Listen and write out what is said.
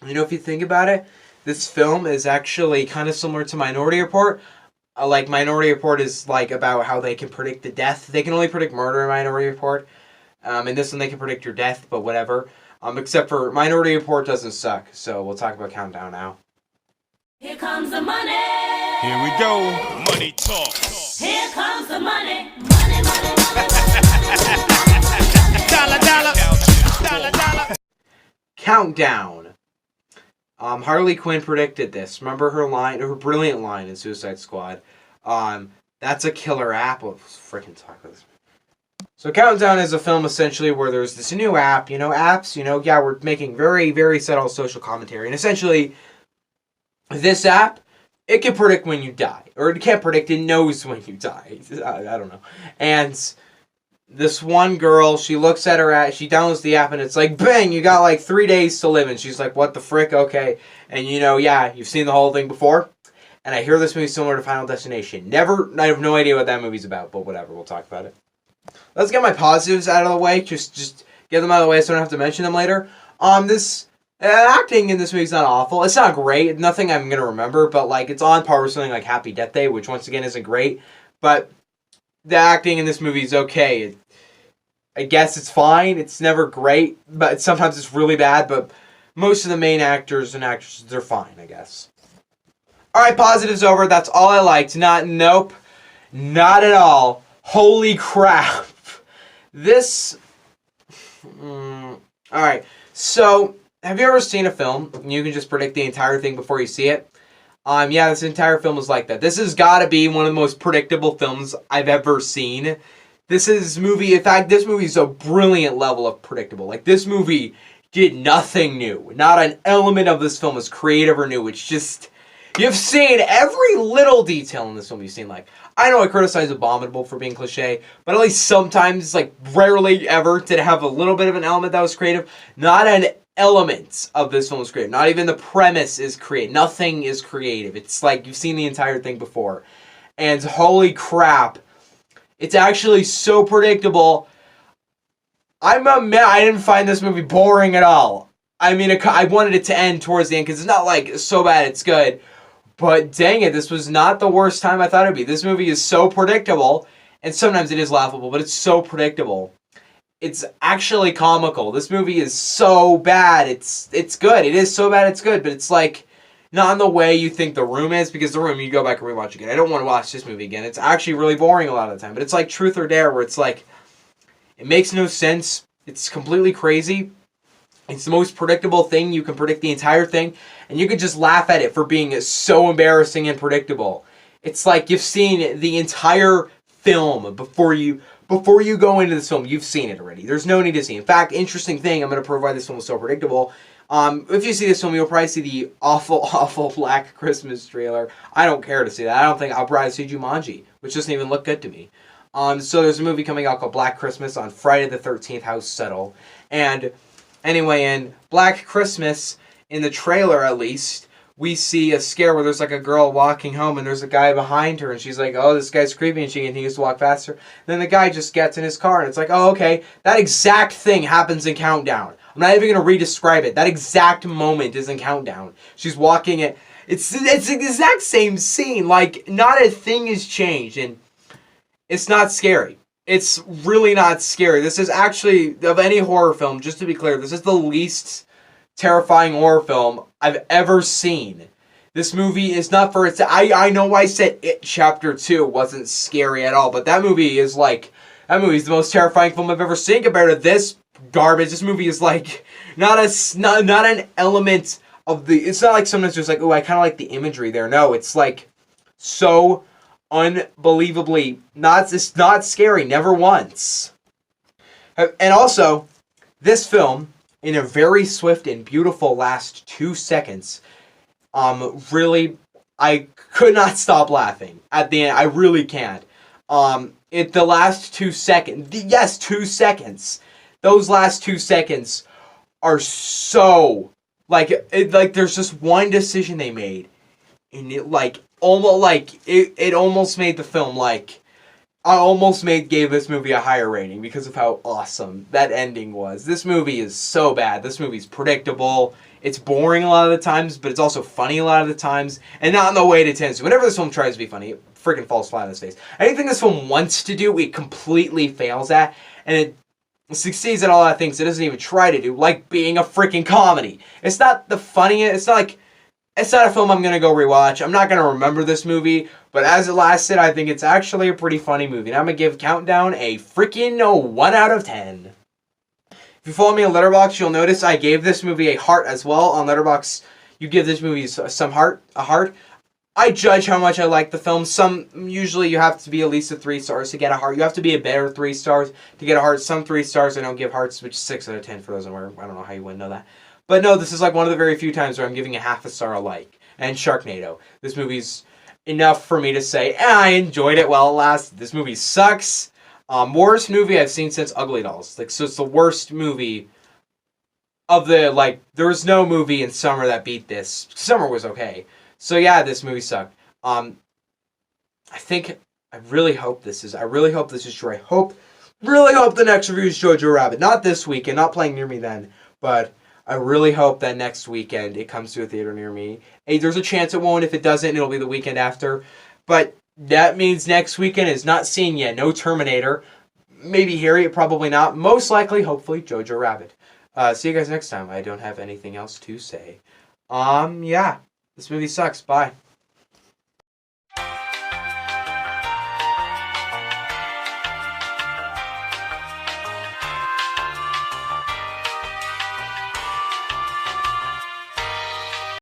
You know, if you think about it, this film is actually kind of similar to Minority Report. Like, Minority Report is, like, about how they can predict the death. They can only predict murder in Minority Report. In this one, they can predict your death, but whatever. Except for Minority Report doesn't suck, so we'll talk about Countdown now. Here comes the money. Here we go. Money talk. Here comes the money. Money, money, money. Dollar, dollar. Dollar, dollar. Countdown. Harley Quinn predicted this. Remember her brilliant line in Suicide Squad. That's a killer app. Let's freaking talk about this. So Countdown is a film essentially where there's this new app. Apps, yeah, we're making very, very subtle social commentary. And essentially, this app, it can predict when you die. Or it can't predict, it knows when you die. I don't know. And this one girl, she looks at her app, she downloads the app, and it's like, bang, you got like 3 days to live. And she's like, what the frick? Okay. And yeah, you've seen the whole thing before. And I hear this movie's similar to Final Destination. I have no idea what that movie's about, but whatever, we'll talk about it. Let's get my positives out of the way. Just get them out of the way so I don't have to mention them later. This acting in this movie's not awful. It's not great. Nothing I'm going to remember, but like it's on par with something like Happy Death Day, which once again isn't great. But the acting in this movie is okay. I guess it's fine. It's never great, but sometimes it's really bad. But most of the main actors and actresses, they're fine, I guess. Alright, positives over. That's all I liked. Nope. Not at all. Holy crap. This... Alright, so, have you ever seen a film and you can just predict the entire thing before you see it? Yeah, this entire film is like that. This has got to be one of the most predictable films I've ever seen. In fact, this movie is a brilliant level of predictable. Like, this movie did nothing new. Not an element of this film is creative or new. It's just... You've seen every little detail in this film you've seen. Like, I know I criticize Abominable for being cliche, but at least sometimes, like, rarely ever did it have a little bit of an element that was creative. Not an element of this film is creative. Not even the premise is creative. Nothing is creative. It's like you've seen the entire thing before. And holy crap, it's actually so predictable. I didn't find this movie boring at all. I mean, I wanted it to end towards the end because it's not like so bad it's good. But dang it, this was not the worst time I thought it would be. This movie is so predictable, and sometimes it is laughable, but it's so predictable. It's actually comical. This movie is so bad, it's good. It is so bad it's good, but it's like, not in the way you think The Room is, because The Room, you go back and rewatch again. I don't want to watch this movie again. It's actually really boring a lot of the time, but it's like Truth or Dare, where it's like, it makes no sense. It's completely crazy. It's the most predictable thing. You can predict the entire thing, and you can just laugh at it for being so embarrassing and predictable. It's like you've seen the entire film before you go into this film. You've seen it already. There's no need to see. In fact, interesting thing, I'm going to provide this film was so predictable. If you see this film, you'll probably see the awful, awful Black Christmas trailer. I don't care to see that. I'll probably see Jumanji, which doesn't even look good to me. So there's a movie coming out called Black Christmas on Friday the 13th. How subtle. And anyway, in Black Christmas, in the trailer at least, we see a scare where there's like a girl walking home and there's a guy behind her and she's like, oh, this guy's creepy, and she continues to walk faster. Then the guy just gets in his car and it's like, oh, okay, that exact thing happens in Countdown. I'm not even going to re-describe it. That exact moment is in Countdown. She's walking it. It's the exact same scene. Like, not a thing has changed, and it's not scary. It's really not scary. This is actually, of any horror film, just to be clear, this is the least terrifying horror film I've ever seen. This movie is not for its... I know I said It Chapter 2 wasn't scary at all, but that movie is like... That movie is the most terrifying film I've ever seen compared to this garbage. This movie is like... Not an element of the... It's not like sometimes there's like, oh, I kind of like the imagery there. No, it's like so unbelievably not scary, never once. And also, this film, in a very swift and beautiful last 2 seconds, really, I could not stop laughing at the end. I really can't. The last 2 seconds, yes, 2 seconds. Those last 2 seconds are so, like there's just one decision they made, and it almost made the film like I almost gave this movie a higher rating because of how awesome that ending was. This movie is so bad. This movie's predictable. It's boring a lot of the times, but it's also funny a lot of the times, and not in the way it intends to. Whenever this film tries to be funny, it freaking falls flat on its face. Anything this film wants to do, it completely fails at, and it succeeds at a lot of things it doesn't even try to do, like being a freaking comedy. It's not the funniest. It's not a film I'm going to go rewatch. I'm not going to remember this movie, but as it lasted, I think it's actually a pretty funny movie. And I'm going to give Countdown a freaking 1 out of 10. If you follow me on Letterbox, you'll notice I gave this movie a heart as well. On Letterbox, you give this movie a heart. I judge how much I like the film. Usually you have to be at least a 3 stars to get a heart. You have to be a better 3 stars to get a heart. Some 3 stars I don't give hearts, which is 6 out of 10 for those where I don't know how you wouldn't know that. But no, this is like one of the very few times where I'm giving a half a star alike. And Sharknado. This movie's enough for me to say, I enjoyed it while it lasted. This movie sucks. Worst movie I've seen since Ugly Dolls. So it's the worst movie of the, there was no movie in summer that beat this. Summer was okay. So yeah, this movie sucked. I really hope this is true. Really hope the next review is Jojo Rabbit. Not this weekend, not playing near me then, but I really hope that next weekend it comes to a theater near me. Hey, there's a chance it won't. If it doesn't, it'll be the weekend after. But that means next weekend is not seeing yet. No Terminator. Maybe Harriet, probably not. Most likely, hopefully, Jojo Rabbit. See you guys next time. I don't have anything else to say. Yeah. This movie sucks. Bye.